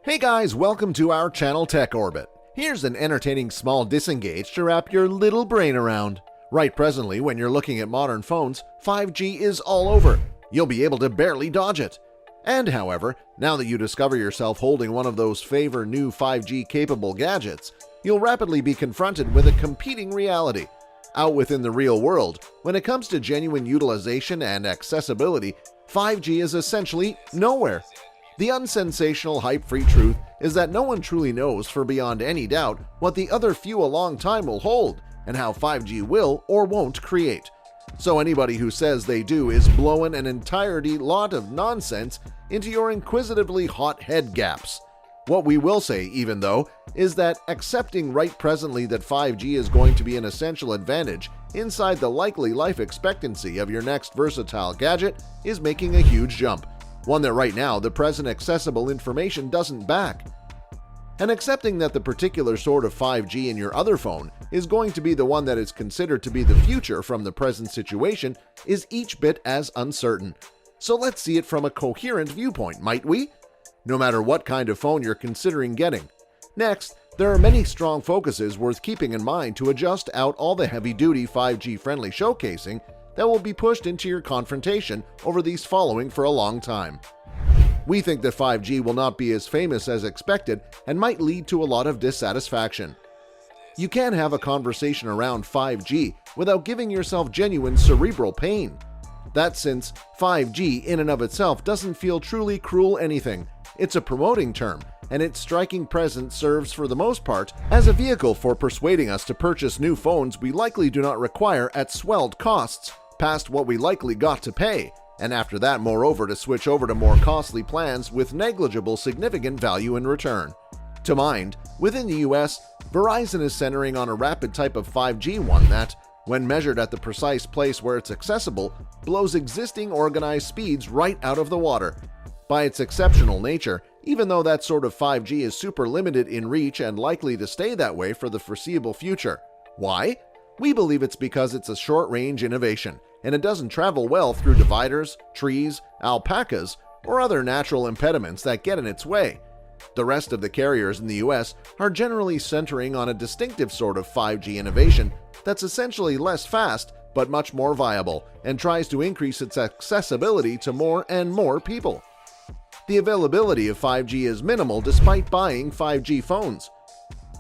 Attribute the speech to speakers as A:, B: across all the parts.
A: Hey guys, welcome to our channel Tech Orbit. Here's an entertaining small disengage to wrap your little brain around. Right presently, when you're looking at modern phones, 5G is all over. You'll be able to barely dodge it. And however, now that you discover yourself holding one of those new 5G capable gadgets, you'll rapidly be confronted with a competing reality. Out within the real world, when it comes to genuine utilization and accessibility, 5G is essentially nowhere. The unsensational, hype-free truth is that no one truly knows for beyond any doubt what the other few a long time will hold and how 5G will or won't create. So anybody who says they do is blowing an entirety lot of nonsense into your inquisitively hot head gaps. What we will say, even though, is that accepting right presently that 5G is going to be an essential advantage inside the likely life expectancy of your next versatile gadget is making a huge jump. One that right now the present accessible information doesn't back. And accepting that the particular sort of 5G in your other phone is going to be the one that is considered to be the future from the present situation is each bit as uncertain. So let's see it from a coherent viewpoint, might we? No matter what kind of phone you're considering getting. Next, there are many strong focuses worth keeping in mind to adjust out all the heavy-duty 5G-friendly showcasing that will be pushed into your confrontation over these following for a long time. We think that 5G will not be as famous as expected and might lead to a lot of dissatisfaction. You can't have a conversation around 5G without giving yourself genuine cerebral pain. That's since 5G in and of itself doesn't feel truly cruel anything. It's a promoting term, and its striking presence serves for the most part as a vehicle for persuading us to purchase new phones we likely do not require at swelled costs past what we likely got to pay, and after that moreover to switch over to more costly plans with negligible significant value in return. To mind, within the US, Verizon is centering on a rapid type of 5G one that, when measured at the precise place where it's accessible, blows existing organized speeds right out of the water. By its exceptional nature, even though that sort of 5G is super limited in reach and likely to stay that way for the foreseeable future. Why? We believe it's because it's a short-range innovation, and it doesn't travel well through dividers, trees, alpacas, or other natural impediments that get in its way. The rest of the carriers in the US are generally centering on a distinctive sort of 5G innovation that's essentially less fast but much more viable and tries to increase its accessibility to more and more people. The availability of 5G is minimal despite buying 5G phones.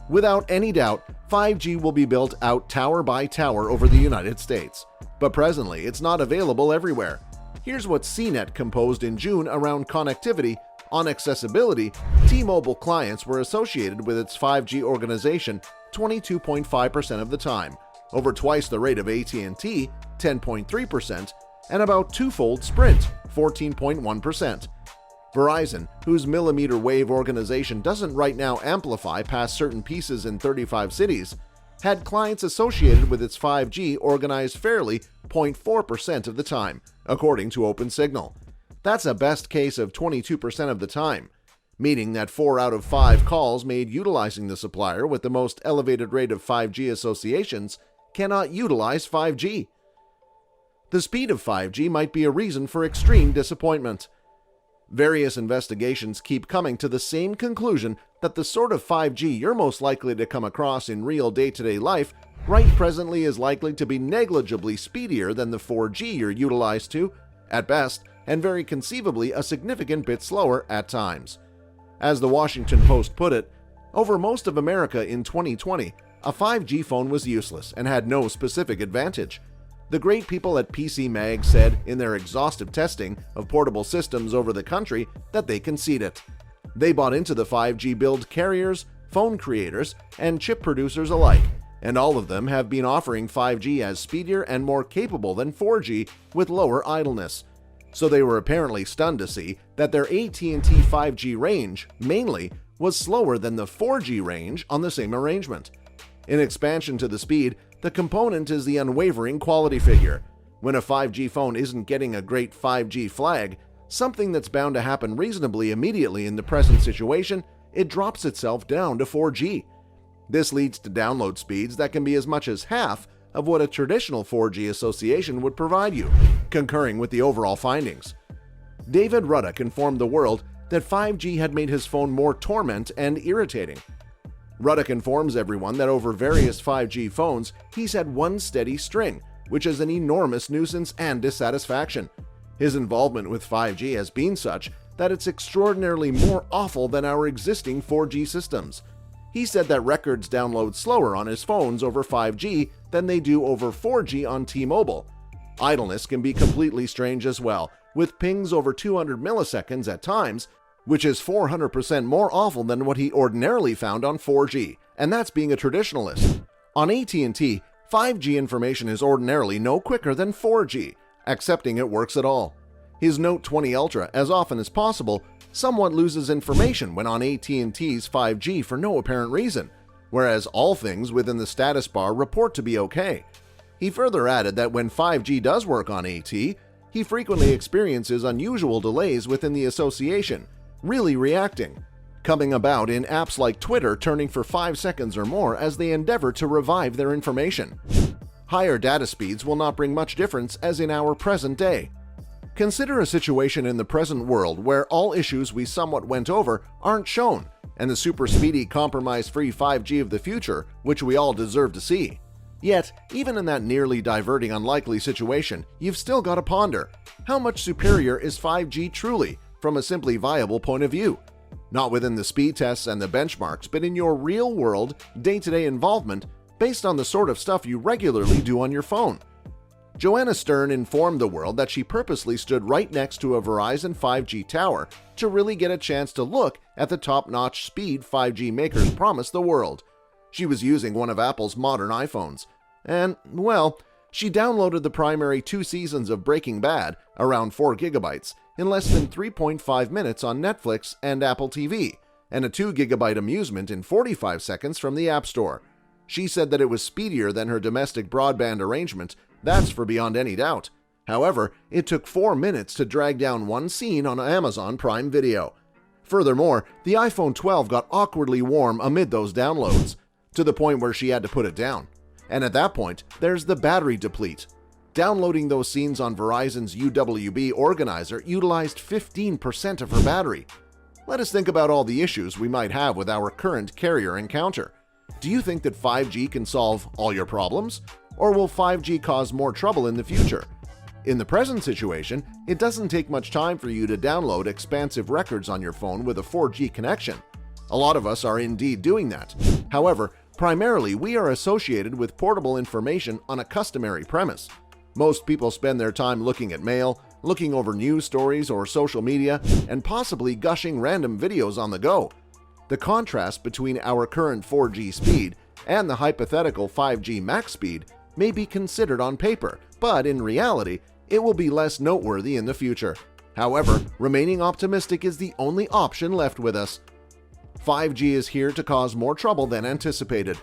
A: Without any doubt, 5G will be built out tower by tower over the United States, but presently it's not available everywhere. Here's what CNET composed in June around connectivity. On accessibility, T-Mobile clients were associated with its 5G organization 22.5% of the time, over twice the rate of AT&T, 10.3%, and about twofold Sprint, 14.1%. Verizon, whose millimeter wave organization doesn't right now amplify past certain pieces in 35 cities, had clients associated with its 5G organized fairly 0.4% of the time, according to OpenSignal. That's a best case of 22% of the time, meaning that 4 out of 5 calls made utilizing the supplier with the most elevated rate of 5G associations cannot utilize 5G. The speed of 5G might be a reason for extreme disappointment. Various investigations keep coming to the same conclusion that the sort of 5G you're most likely to come across in real day-to-day life right presently is likely to be negligibly speedier than the 4G you're utilized to, at best, and very conceivably a significant bit slower at times. As the Washington Post put it, over most of America in 2020, a 5G phone was useless and had no specific advantage. The great people at PC Mag said in their exhaustive testing of portable systems over the country that they concede it. They bought into the 5G build carriers, phone creators, and chip producers alike, and all of them have been offering 5G as speedier and more capable than 4G with lower idleness. So they were apparently stunned to see that their AT&T 5G range, mainly, was slower than the 4G range on the same arrangement. In expansion to the speed, the component is the unwavering quality figure. When a 5G phone isn't getting a great 5G flag, something that's bound to happen reasonably immediately in the present situation, it drops itself down to 4G. This leads to download speeds that can be as much as half of what a traditional 4G association would provide you, concurring with the overall findings. David Ruddock informed the world that 5G had made his phone more torment and irritating. Ruddock informs everyone that over various 5G phones, he's had one steady string, which is an enormous nuisance and dissatisfaction. His involvement with 5G has been such that it's extraordinarily more awful than our existing 4G systems. He said that records download slower on his phones over 5G than they do over 4G on T-Mobile. Idleness can be completely strange as well, with pings over 200 milliseconds at times, which is 400% more awful than what he ordinarily found on 4G, and that's being a traditionalist. On AT&T, 5G information is ordinarily no quicker than 4G, accepting it works at all. His Note 20 Ultra, as often as possible, somewhat loses information when on AT&T's 5G for no apparent reason, whereas all things within the status bar report to be okay. He further added that when 5G does work on AT, he frequently experiences unusual delays within the association, really reacting, coming about in apps like Twitter turning for 5 seconds or more as they endeavor to revive their information. Higher data speeds will not bring much difference as in our present day. Consider a situation in the present world where all issues we somewhat went over aren't shown, and the super speedy compromise-free 5G of the future, which we all deserve to see. Yet, even in that nearly diverting unlikely situation, you've still got to ponder, how much superior is 5G truly, from a simply viable point of view? Not within the speed tests and the benchmarks, but in your real-world, day-to-day involvement based on the sort of stuff you regularly do on your phone. Joanna Stern informed the world that she purposely stood right next to a Verizon 5G tower to really get a chance to look at the top-notch speed 5G makers promised the world. She was using one of Apple's modern iPhones. And, well, she downloaded the primary 2 seasons of Breaking Bad, around 4 gigabytes, in less than 3.5 minutes on Netflix and Apple TV, and a 2 gigabyte amusement in 45 seconds from the App Store. She said that it was speedier than her domestic broadband arrangement, that's for beyond any doubt. However, it took 4 minutes to drag down one scene on Amazon Prime Video. Furthermore, the iPhone 12 got awkwardly warm amid those downloads, to the point where she had to put it down. And at that point, there's the battery deplete. Downloading those scenes on Verizon's UWB organizer utilized 15% of her battery. Let us think about all the issues we might have with our current carrier encounter. Do you think that 5G can solve all your problems? Or will 5G cause more trouble in the future? In the present situation, it doesn't take much time for you to download expansive records on your phone with a 4G connection. A lot of us are indeed doing that. However, primarily we are associated with portable information on a customary premise. Most people spend their time looking at mail, looking over news stories or social media, and possibly gushing random videos on the go. The contrast between our current 4G speed and the hypothetical 5G max speed may be considered on paper, but in reality, it will be less noteworthy in the future. However, remaining optimistic is the only option left with us. 5G is here to cause more trouble than anticipated.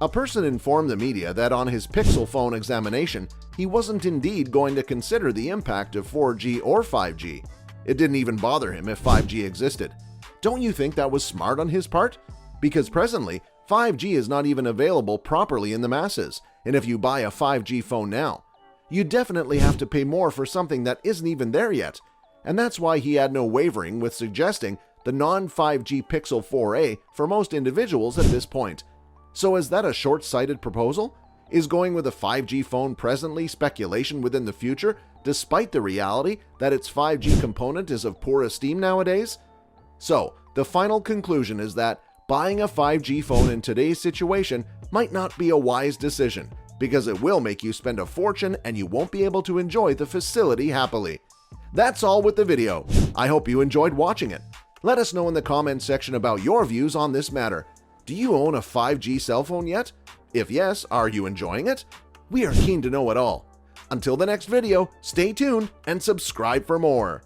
A: A person informed the media that on his Pixel phone examination, he wasn't indeed going to consider the impact of 4G or 5G. It didn't even bother him if 5G existed. Don't you think that was smart on his part? Because presently, 5G is not even available properly in the masses, and if you buy a 5G phone now, you definitely have to pay more for something that isn't even there yet. And that's why he had no wavering with suggesting the non-5G Pixel 4a for most individuals at this point. So is that a short-sighted proposal? Is going with a 5G phone presently speculation within the future, despite the reality that its 5G component is of poor esteem nowadays? So, the final conclusion is that buying a 5G phone in today's situation might not be a wise decision, because it will make you spend a fortune and you won't be able to enjoy the facility happily. That's all with the video. I hope you enjoyed watching it. Let us know in the comments section about your views on this matter. Do you own a 5G cell phone yet? If yes, are you enjoying it? We are keen to know it all. Until the next video, stay tuned and subscribe for more.